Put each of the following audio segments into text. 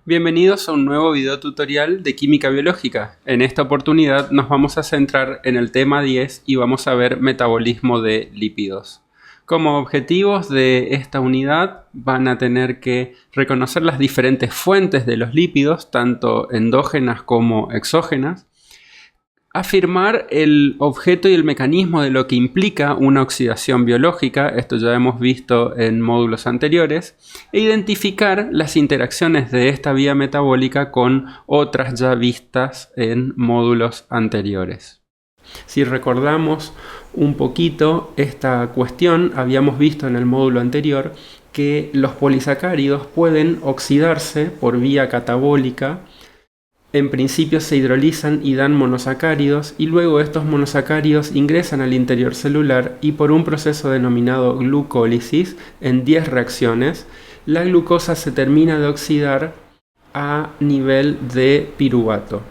Bienvenidos a un nuevo video tutorial de química biológica. En esta oportunidad nos vamos a centrar en el tema 10 y vamos a ver metabolismo de lípidos. Como objetivos de esta unidad van a tener que reconocer las diferentes fuentes de los lípidos, tanto endógenas como exógenas, afirmar el objeto y el mecanismo de lo que implica una oxidación biológica, esto ya hemos visto en módulos anteriores, e identificar las interacciones de esta vía metabólica con otras ya vistas en módulos anteriores. Si recordamos un poquito esta cuestión, habíamos visto en el módulo anterior que los polisacáridos pueden oxidarse por vía catabólica. En principio se hidrolizan y dan monosacáridos y luego estos monosacáridos ingresan al interior celular y por un proceso denominado glucólisis, en 10 reacciones, la glucosa se termina de oxidar a nivel de piruvato.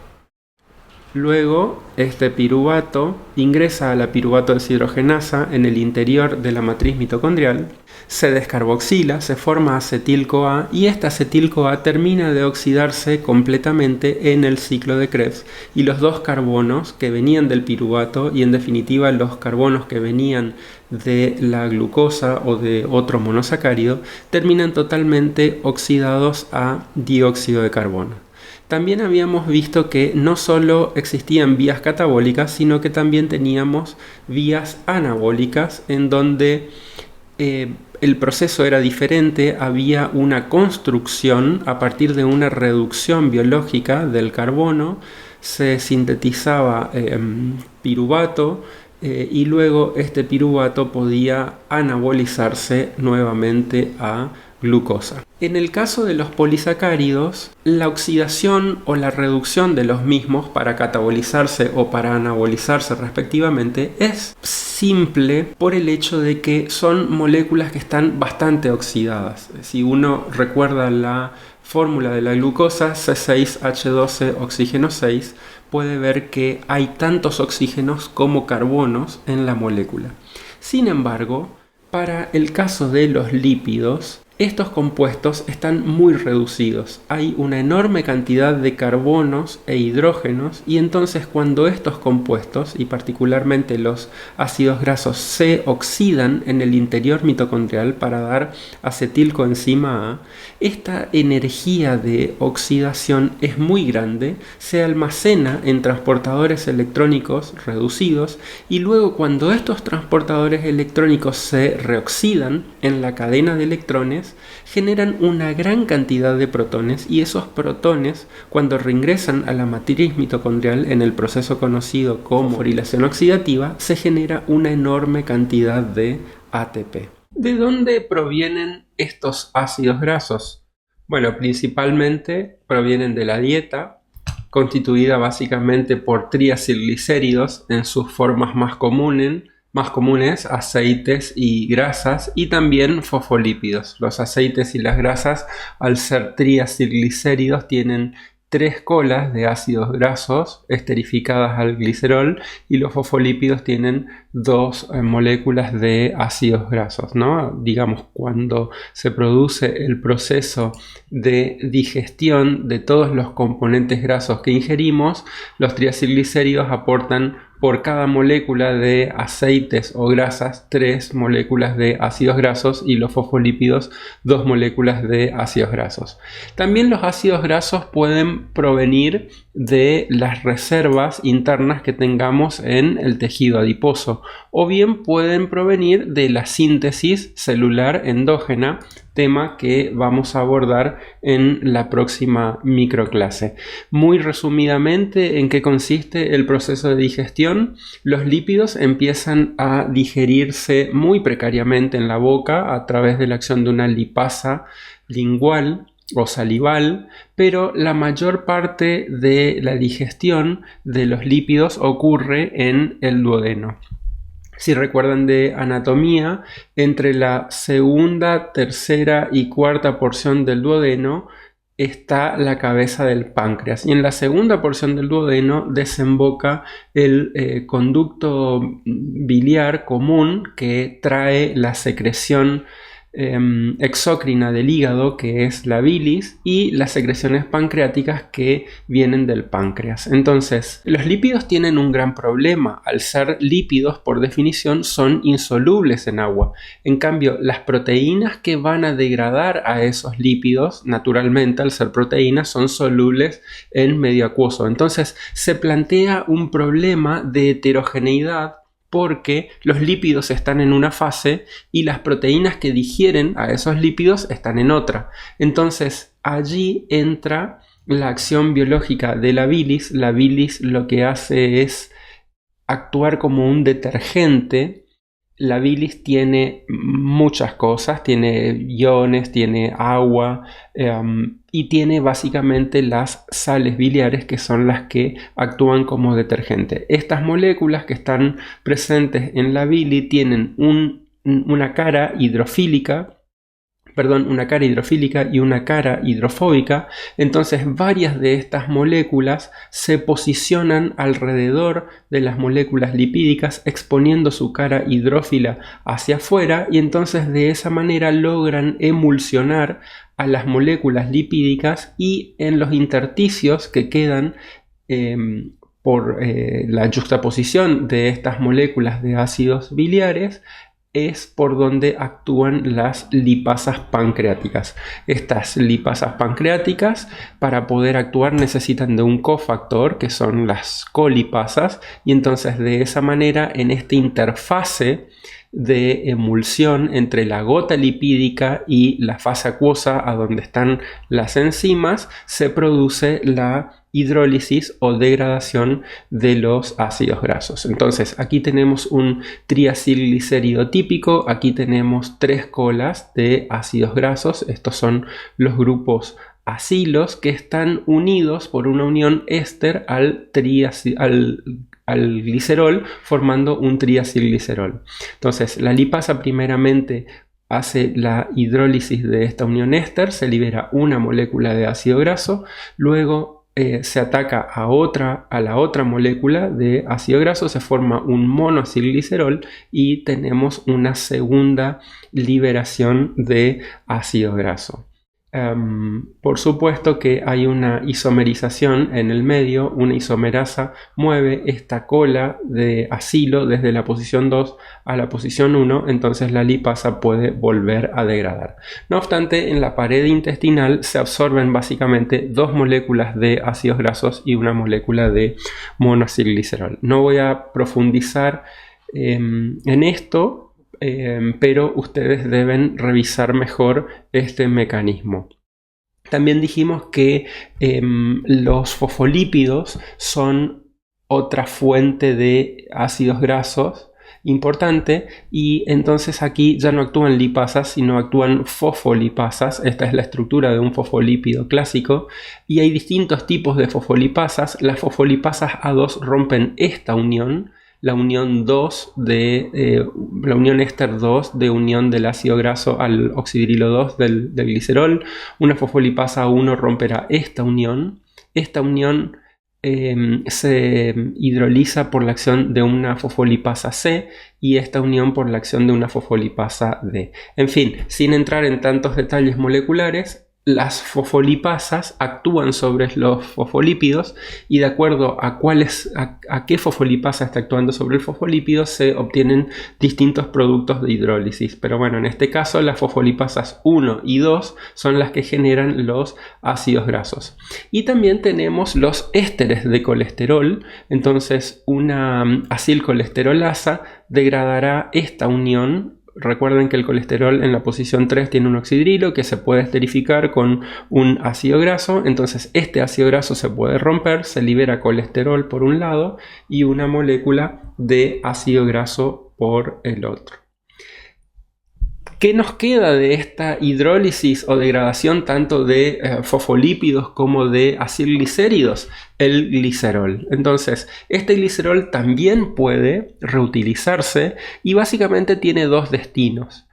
Luego, este piruvato ingresa a la piruvato deshidrogenasa en el interior de la matriz mitocondrial, se descarboxila, se forma acetil-CoA y esta acetil-CoA termina de oxidarse completamente en el ciclo de Krebs y los dos carbonos que venían del piruvato y en definitiva los carbonos que venían de la glucosa o de otro monosacárido terminan totalmente oxidados a dióxido de carbono. También habíamos visto que no solo existían vías catabólicas, sino que también teníamos vías anabólicas en donde el proceso era diferente, había una construcción a partir de una reducción biológica del carbono, se sintetizaba piruvato y luego este piruvato podía anabolizarse nuevamente a glucosa. En el caso de los polisacáridos, la oxidación o la reducción de los mismos para catabolizarse o para anabolizarse respectivamente es simple por el hecho de que son moléculas que están bastante oxidadas. Si uno recuerda la fórmula de la glucosa, C6H12 oxígeno 6, puede ver que hay tantos oxígenos como carbonos en la molécula. Sin embargo, para el caso de los lípidos, estos compuestos están muy reducidos, hay una enorme cantidad de carbonos e hidrógenos y entonces cuando estos compuestos, y particularmente los ácidos grasos, se oxidan en el interior mitocondrial para dar acetilcoenzima A, esta energía de oxidación es muy grande, se almacena en transportadores electrónicos reducidos y luego cuando estos transportadores electrónicos se reoxidan en la cadena de electrones, generan una gran cantidad de protones y esos protones, cuando reingresan a la matriz mitocondrial en el proceso conocido como fosforilación oxidativa, se genera una enorme cantidad de ATP. ¿De dónde provienen estos ácidos grasos? Bueno, principalmente provienen de la dieta, constituida básicamente por triacilglicéridos en sus formas más comunes, aceites y grasas, y también fosfolípidos. Los aceites y las grasas, al ser triacilglicéridos, tienen 3 colas de ácidos grasos esterificadas al glicerol y los fosfolípidos tienen 2 moléculas de ácidos grasos, ¿no? Digamos, cuando se produce el proceso de digestión de todos los componentes grasos que ingerimos, los triacilglicéridos aportan por cada molécula de aceites o grasas 3 moléculas de ácidos grasos y los fosfolípidos 2 moléculas de ácidos grasos. También los ácidos grasos pueden provenir de las reservas internas que tengamos en el tejido adiposo o bien pueden provenir de la síntesis celular endógena, tema que vamos a abordar en la próxima microclase. Muy resumidamente, ¿en qué consiste el proceso de digestión? Los lípidos empiezan a digerirse muy precariamente en la boca a través de la acción de una lipasa lingual o salival, pero la mayor parte de la digestión de los lípidos ocurre en el duodeno. Si recuerdan de anatomía, entre la segunda, tercera y cuarta porción del duodeno está la cabeza del páncreas y en la segunda porción del duodeno desemboca el conducto biliar común que trae la secreción exócrina del hígado, que es la bilis, y las secreciones pancreáticas que vienen del páncreas. Entonces, los lípidos tienen un gran problema. Al ser lípidos, por definición, son insolubles en agua. En cambio, las proteínas que van a degradar a esos lípidos, naturalmente, al ser proteínas, son solubles en medio acuoso. Entonces, se plantea un problema de heterogeneidad porque los lípidos están en una fase y las proteínas que digieren a esos lípidos están en otra. Entonces, allí entra la acción biológica de la bilis. La bilis lo que hace es actuar como un detergente. La bilis tiene muchas cosas, tiene iones, tiene agua y tiene básicamente las sales biliares, que son las que actúan como detergente. Estas moléculas que están presentes en la bilis tienen una cara hidrofílica y una cara hidrofóbica. Entonces varias de estas moléculas se posicionan alrededor de las moléculas lipídicas, exponiendo su cara hidrófila hacia afuera, y entonces de esa manera logran emulsionar a las moléculas lipídicas, y en los intersticios que quedan por la yuxtaposición de estas moléculas de ácidos biliares es por donde actúan las lipasas pancreáticas. Estas lipasas pancreáticas, para poder actuar, necesitan de un cofactor, que son las colipasas, y entonces de esa manera, en esta interfase de emulsión entre la gota lipídica y la fase acuosa, a donde están las enzimas, se produce la hidrólisis o degradación de los ácidos grasos. Entonces aquí tenemos un triacilglicérido típico, aquí tenemos 3 colas de ácidos grasos. Estos son los grupos acilos, que están unidos por una unión éster al glicerol, formando un triacilglicerol. Entonces la lipasa primeramente hace la hidrólisis de esta unión éster, se libera una molécula de ácido graso, luego se ataca a la otra molécula de ácido graso, se forma un monoacilglicerol y tenemos una segunda liberación de ácido graso. Por supuesto que hay una isomerización en el medio. Una isomerasa mueve esta cola de acilo desde la posición 2 a la posición 1, entonces la lipasa puede volver a degradar. No obstante, en la pared intestinal se absorben básicamente 2 moléculas de ácidos grasos y una molécula de monoacilglicerol. No voy a profundizar en esto, pero ustedes deben revisar mejor este mecanismo. También dijimos que los fosfolípidos son otra fuente de ácidos grasos importante, y entonces aquí ya no actúan lipasas, sino actúan fosfolipasas. Esta es la estructura de un fosfolípido clásico, y hay distintos tipos de fosfolipasas. Las fosfolipasas A2 rompen esta unión, la unión 2 la unión éster 2 de unión del ácido graso al oxidrilo 2 del glicerol. Una fosfolipasa 1 romperá esta unión. Esta unión se hidroliza por la acción de una fosfolipasa C, y esta unión por la acción de una fosfolipasa D. En fin, sin entrar en tantos detalles moleculares, las fosfolipasas actúan sobre los fosfolípidos, y de acuerdo a qué fosfolipasa está actuando sobre el fosfolípido se obtienen distintos productos de hidrólisis. Pero bueno, en este caso las fosfolipasas 1 y 2 son las que generan los ácidos grasos. Y también tenemos los ésteres de colesterol. Entonces una acilcolesterolasa degradará esta unión. Recuerden que el colesterol en la posición 3 tiene un oxidrilo que se puede esterificar con un ácido graso. Entonces este ácido graso se puede romper, se libera colesterol por un lado y una molécula de ácido graso por el otro. ¿Qué nos queda de esta hidrólisis o degradación tanto de fosfolípidos como de acilglicéridos? El glicerol. Entonces, este glicerol también puede reutilizarse y básicamente tiene 2 destinos.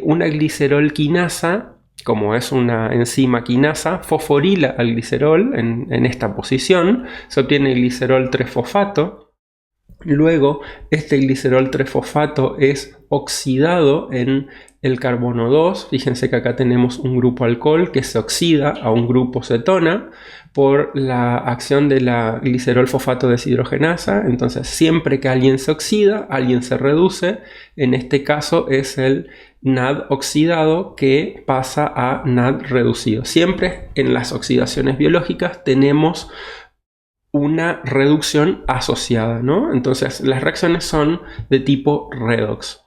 Una glicerol quinasa, como es una enzima quinasa, fosforila al glicerol en esta posición, se obtiene glicerol 3-fosfato. Luego, este glicerol 3-fosfato es oxidado en el carbono 2. Fíjense que acá tenemos un grupo alcohol que se oxida a un grupo cetona por la acción de la glicerol fosfato deshidrogenasa. Entonces, siempre que alguien se oxida, alguien se reduce. En este caso es el NAD oxidado que pasa a NAD reducido. Siempre en las oxidaciones biológicas tenemos una reducción asociada, ¿no? Entonces las reacciones son de tipo redox.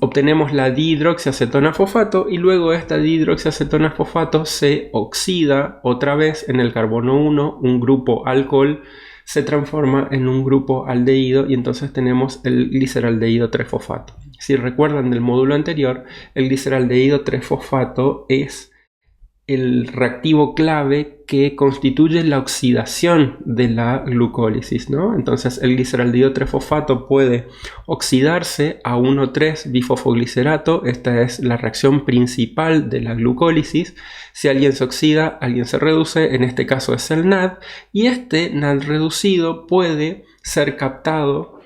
Obtenemos la dihidroxiacetona fosfato y luego esta dihidroxiacetona fosfato se oxida otra vez en el carbono 1, un grupo alcohol se transforma en un grupo aldehído y entonces tenemos el gliceraldehído 3-fosfato. Si recuerdan del módulo anterior, el gliceraldehído 3-fosfato es el reactivo clave que constituye la oxidación de la glucólisis, ¿no? Entonces el gliceraldehído 3-fosfato puede oxidarse a 1,3-bifosfoglicerato. Esta es la reacción principal de la glucólisis. Si alguien se oxida, alguien se reduce, en este caso es el NAD, y este NAD reducido puede ser captado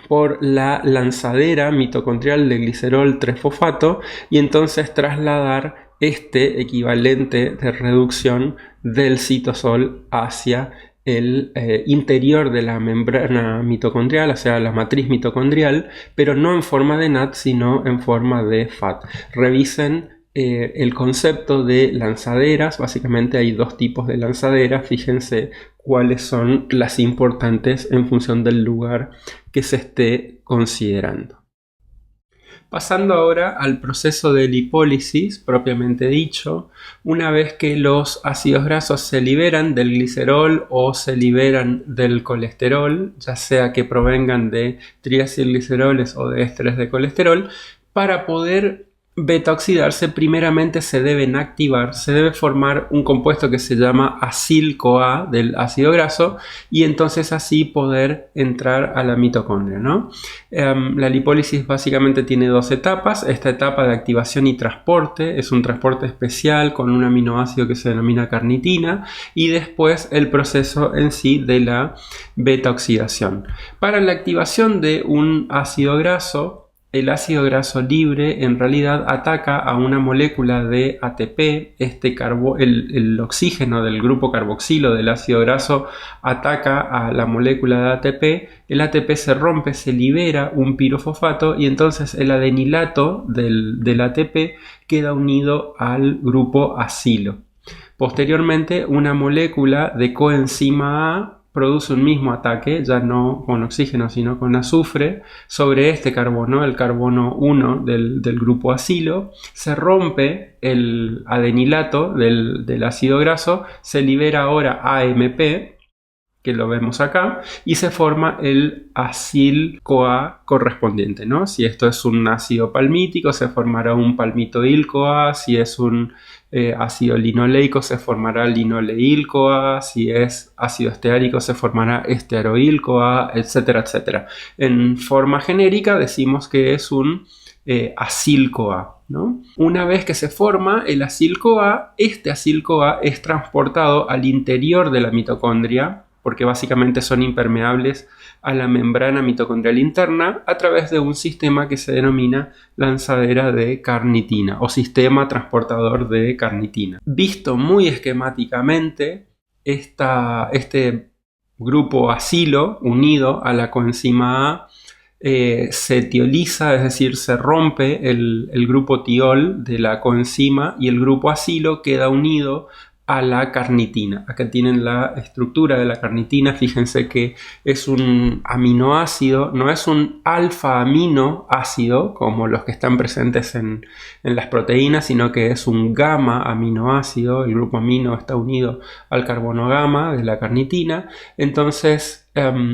por la lanzadera mitocondrial de glicerol 3-fosfato y entonces trasladar este equivalente de reducción del citosol hacia el interior de la membrana mitocondrial, o sea, la matriz mitocondrial, pero no en forma de NAD, sino en forma de FAT. Revisen el concepto de lanzaderas. Básicamente hay dos tipos de lanzaderas. Fíjense cuáles son las importantes en función del lugar que se esté considerando. Pasando ahora al proceso de lipólisis propiamente dicho, una vez que los ácidos grasos se liberan del glicerol o se liberan del colesterol, ya sea que provengan de triacilgliceroles o de ésteres de colesterol, para poder beta oxidarse, primeramente se deben activar, se debe formar un compuesto que se llama acil-CoA del ácido graso y entonces así poder entrar a la mitocondria, ¿no? La lipólisis básicamente tiene dos etapas. Esta etapa de activación y transporte es un transporte especial con un aminoácido que se denomina carnitina y después el proceso en sí de la beta oxidación. Para la activación de un ácido graso, el ácido graso libre en realidad ataca a una molécula de ATP. El oxígeno del grupo carboxilo del ácido graso ataca a la molécula de ATP. El ATP se rompe, se libera un pirofosfato y entonces el adenilato del ATP queda unido al grupo acilo. Posteriormente, una molécula de coenzima A produce un mismo ataque, ya no con oxígeno sino con azufre, sobre este carbono, el carbono 1 del grupo acilo. Se rompe el adenilato del ácido graso, se libera ahora AMP, que lo vemos acá, y se forma el acil-CoA correspondiente, ¿no? Si esto es un ácido palmítico, se formará un palmitoil-CoA. Si es un ácido linoleico, se formará linoleil-CoA. Si es ácido esteárico, se formará estearoil-CoA, etcétera, etcétera. En forma genérica decimos que es un acil-CoA, ¿no? Una vez que se forma el acil-CoA, este acil-CoA es transportado al interior de la mitocondria, porque básicamente son impermeables a la membrana mitocondrial interna a través de un sistema que se denomina lanzadera de carnitina o sistema transportador de carnitina. Visto muy esquemáticamente, este grupo acilo unido a la coenzima A se tioliza, es decir, se rompe el grupo tiol de la coenzima y el grupo acilo queda unido a la carnitina. Acá tienen la estructura de la carnitina. Fíjense que es un aminoácido, no es un alfa aminoácido como los que están presentes en las proteínas, sino que es un gamma aminoácido. El grupo amino está unido al carbono gamma de la carnitina. Entonces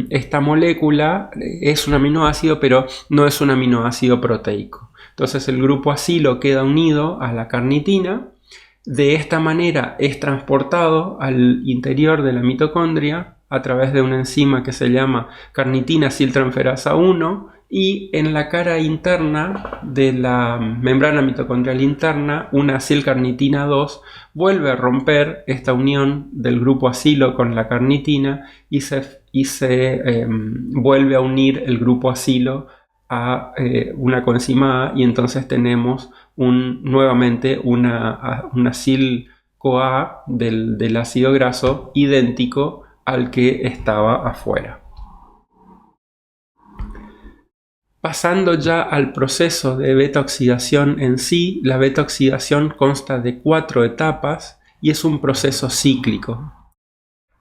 esta molécula es un aminoácido, pero no es un aminoácido proteico. Entonces el grupo acilo queda unido a la carnitina. De esta manera es transportado al interior de la mitocondria a través de una enzima que se llama carnitina aciltransferasa 1 Y en la cara interna de la membrana mitocondrial interna, una acilcarnitina 2 vuelve a romper esta unión del grupo acilo con la carnitina y se vuelve a unir el grupo acilo a una coenzima A, y entonces tenemos nuevamente una acil-CoA del ácido graso idéntico al que estaba afuera. Pasando ya al proceso de beta-oxidación en sí, la beta-oxidación consta de 4 etapas y es un proceso cíclico.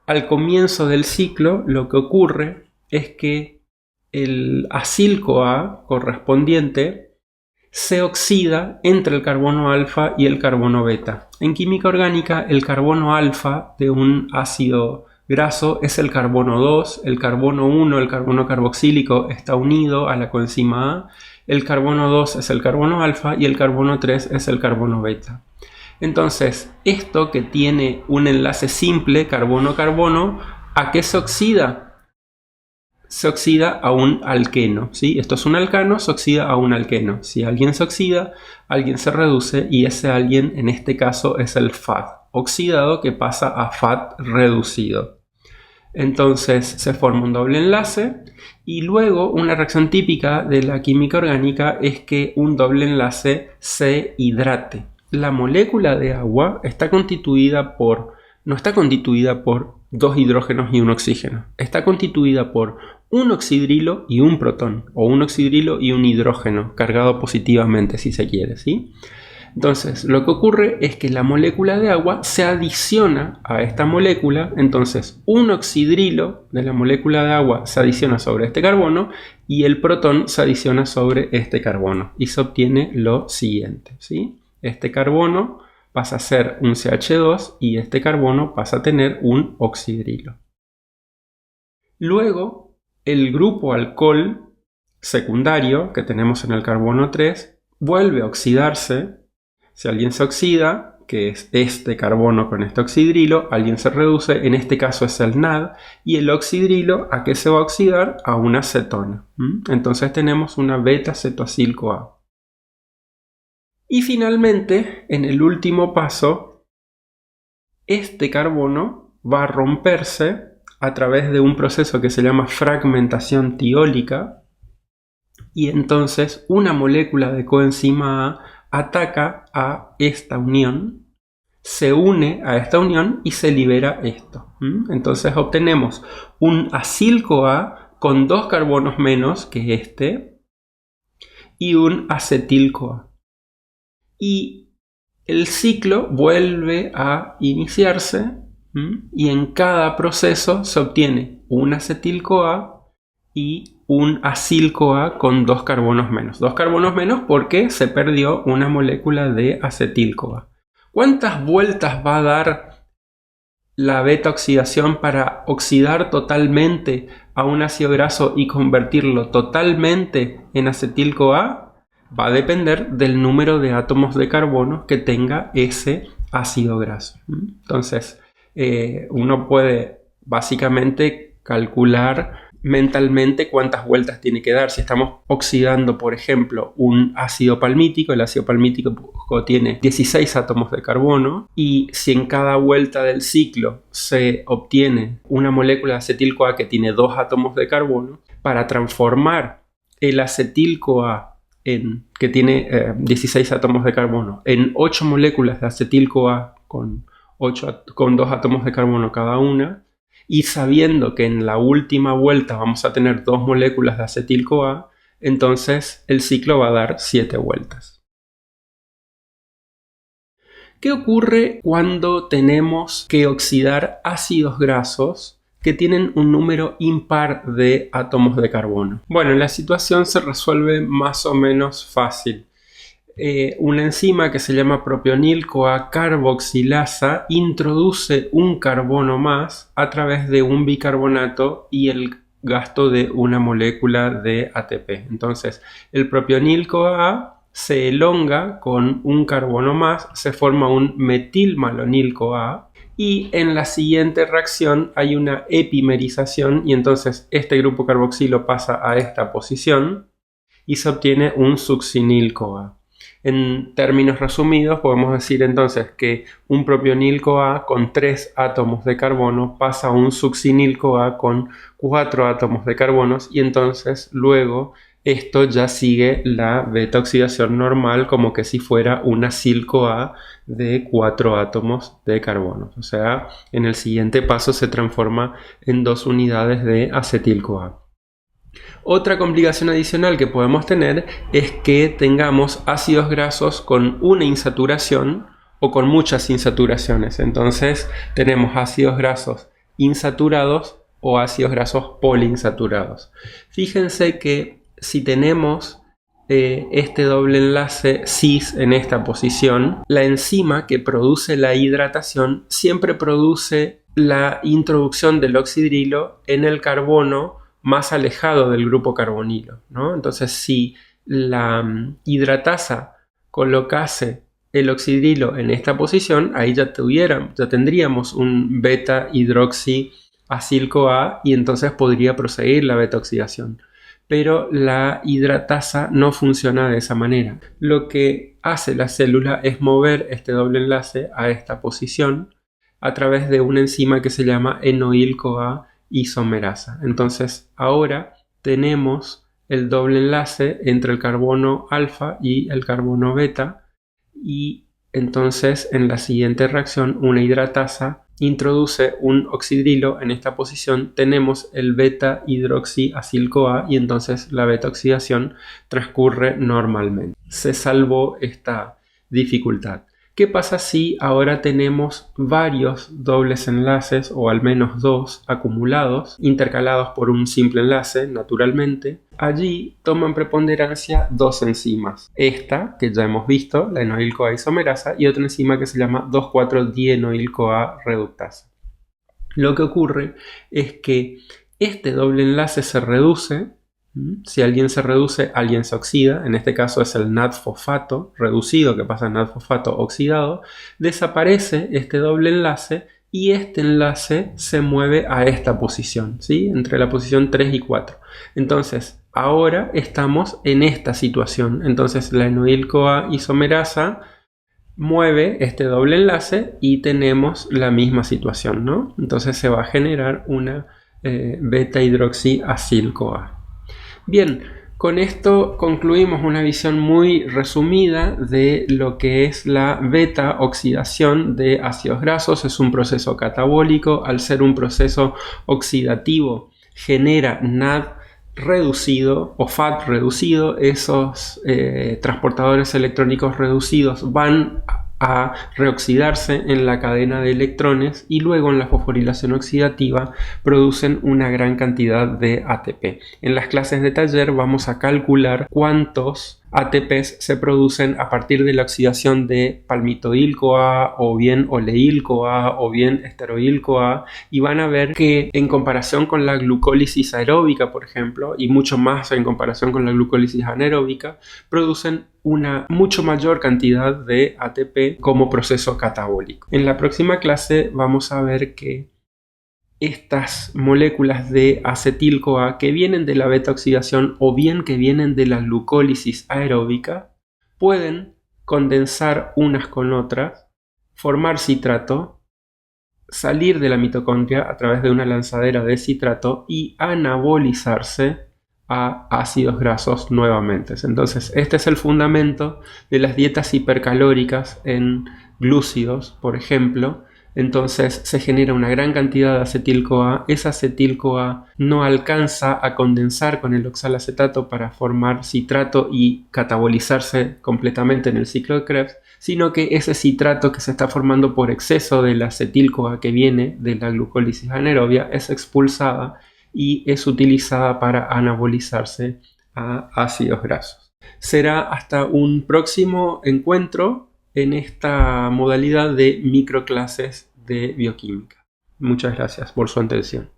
Al comienzo del ciclo, lo que ocurre es que el acil-CoA correspondiente se oxida entre el carbono alfa y el carbono beta. En química orgánica, el carbono alfa de un ácido graso es el carbono 2, el carbono 1, el carbono carboxílico, está unido a la coenzima A, el carbono 2 es el carbono alfa y el carbono 3 es el carbono beta. Entonces, esto que tiene un enlace simple, carbono-carbono, ¿a qué se oxida? Se oxida a un alqueno, ¿sí? Esto es un alcano, se oxida a un alqueno. Si alguien se oxida, alguien se reduce y ese alguien en este caso es el FAD oxidado que pasa a FAD reducido. Entonces se forma un doble enlace y luego una reacción típica de la química orgánica es que un doble enlace se hidrate. La molécula de agua no está constituida por 2 hidrógenos y un oxígeno. Está constituida por un oxidrilo y un protón, o un oxidrilo y un hidrógeno, cargado positivamente si se quiere, ¿sí? Entonces, lo que ocurre es que la molécula de agua se adiciona a esta molécula, entonces un oxidrilo de la molécula de agua se adiciona sobre este carbono y el protón se adiciona sobre este carbono y se obtiene lo siguiente, ¿sí? Este carbono pasa a ser un CH2 y este carbono pasa a tener un oxidrilo. Luego, el grupo alcohol secundario que tenemos en el carbono 3 vuelve a oxidarse. Si alguien se oxida, que es este carbono con este oxidrilo, alguien se reduce, en este caso es el NAD, y el oxidrilo, ¿a qué se va a oxidar? A una cetona. Entonces tenemos una beta-cetoacil-CoA. Y finalmente, en el último paso, este carbono va a romperse a través de un proceso que se llama fragmentación tiólica, y entonces una molécula de coenzima A ataca a esta unión, se une a esta unión y se libera esto. Entonces obtenemos un acil-CoA con 2 carbonos menos que este y un acetil-CoA. Y el ciclo vuelve a iniciarse y en cada proceso se obtiene un acetil-CoA y un acil-CoA con 2 carbonos menos. 2 carbonos menos porque se perdió una molécula de acetil-CoA. ¿Cuántas vueltas va a dar la beta-oxidación para oxidar totalmente a un ácido graso y convertirlo totalmente en acetil-CoA? Va a depender del número de átomos de carbono que tenga ese ácido graso. Entonces, uno puede básicamente calcular mentalmente cuántas vueltas tiene que dar. Si estamos oxidando, por ejemplo, un ácido palmítico, el ácido palmítico tiene 16 átomos de carbono, y si en cada vuelta del ciclo se obtiene una molécula de acetil-CoA que tiene 2 átomos de carbono, para transformar el acetil-CoA que tiene 16 átomos de carbono en 8 moléculas de acetil-CoA con 2 átomos de carbono cada una, y sabiendo que en la última vuelta vamos a tener 2 moléculas de acetil-CoA, entonces el ciclo va a dar 7 vueltas. ¿Qué ocurre cuando tenemos que oxidar ácidos grasos que tienen un número impar de átomos de carbono? Bueno, la situación se resuelve más o menos fácil. Una enzima que se llama propionil-CoA carboxilasa introduce un carbono más a través de un bicarbonato y el gasto de una molécula de ATP. Entonces, el propionil-CoA se elonga con un carbono más, se forma un metilmalonil-CoA, y en la siguiente reacción hay una epimerización y entonces este grupo carboxilo pasa a esta posición y se obtiene un succinil-CoA. En términos resumidos, podemos decir entonces que un propionil-CoA con 3 átomos de carbono pasa a un succinil-CoA con 4 átomos de carbonos y entonces luego esto ya sigue la beta oxidación normal como que si fuera una acil-CoA de 4 átomos de carbono. O sea, en el siguiente paso se transforma en 2 unidades de acetil-CoA. Otra complicación adicional que podemos tener es que tengamos ácidos grasos con una insaturación o con muchas insaturaciones. Entonces tenemos ácidos grasos insaturados o ácidos grasos poliinsaturados. Fíjense que si tenemos este doble enlace cis en esta posición, la enzima que produce la hidratación siempre produce la introducción del oxidrilo en el carbono más alejado del grupo carbonilo, ¿no? Entonces, si la hidratasa colocase el oxidrilo en esta posición, ahí ya tendríamos un beta hidroxiacil-CoA y entonces podría proseguir la beta oxidación. Pero la hidratasa no funciona de esa manera. Lo que hace la célula es mover este doble enlace a esta posición a través de una enzima que se llama enoil-CoA isomerasa. Entonces ahora tenemos el doble enlace entre el carbono alfa y el carbono beta y entonces en la siguiente reacción una hidratasa introduce un oxidrilo en esta posición, tenemos el beta hidroxiacil-CoA y entonces la beta oxidación transcurre normalmente. Se salvó esta dificultad. ¿Qué pasa si ahora tenemos varios dobles enlaces o al menos 2 acumulados, intercalados por un simple enlace, naturalmente? Allí toman preponderancia 2 enzimas. Esta, que ya hemos visto, la enoil-CoA isomerasa, y otra enzima que se llama 2,4-dienoil-CoA reductasa. Lo que ocurre es que este doble enlace se reduce. Si alguien se reduce, alguien se oxida. En este caso es el NAD-fosfato reducido que pasa a NAD-fosfato oxidado. Desaparece este doble enlace y este enlace se mueve a esta posición, ¿sí? Entre la posición 3 y 4. Entonces, ahora estamos en esta situación. Entonces, la enoil-CoA isomerasa mueve este doble enlace y tenemos la misma situación, ¿no? Entonces se va a generar una beta hidroxiacil-CoA. Bien, con esto concluimos una visión muy resumida de lo que es la beta oxidación de ácidos grasos. Es un proceso catabólico. Al ser un proceso oxidativo genera NAD reducido o FAT reducido. Esos transportadores electrónicos reducidos van a reoxidarse en la cadena de electrones y luego en la fosforilación oxidativa producen una gran cantidad de ATP. En las clases de taller vamos a calcular cuántos ATPs se producen a partir de la oxidación de palmitoil-CoA o bien oleil-CoA o bien esteroil-CoA y van a ver que en comparación con la glucólisis aeróbica, por ejemplo, y mucho más en comparación con la glucólisis anaeróbica, producen una mucho mayor cantidad de ATP como proceso catabólico. En la próxima clase vamos a ver que estas moléculas de acetil-CoA que vienen de la beta oxidación o bien que vienen de la glucólisis aeróbica pueden condensar unas con otras, formar citrato, salir de la mitocondria a través de una lanzadera de citrato y anabolizarse a ácidos grasos nuevamente. Entonces, este es el fundamento de las dietas hipercalóricas en glúcidos, por ejemplo. Entonces se genera una gran cantidad de acetil-CoA. Esa acetil-CoA no alcanza a condensar con el oxalacetato para formar citrato y catabolizarse completamente en el ciclo de Krebs, sino que ese citrato que se está formando por exceso de la acetil-CoA que viene de la glucólisis anaerobia es expulsada y es utilizada para anabolizarse a ácidos grasos. Será hasta un próximo encuentro en esta modalidad de microclases de bioquímica. Muchas gracias por su atención.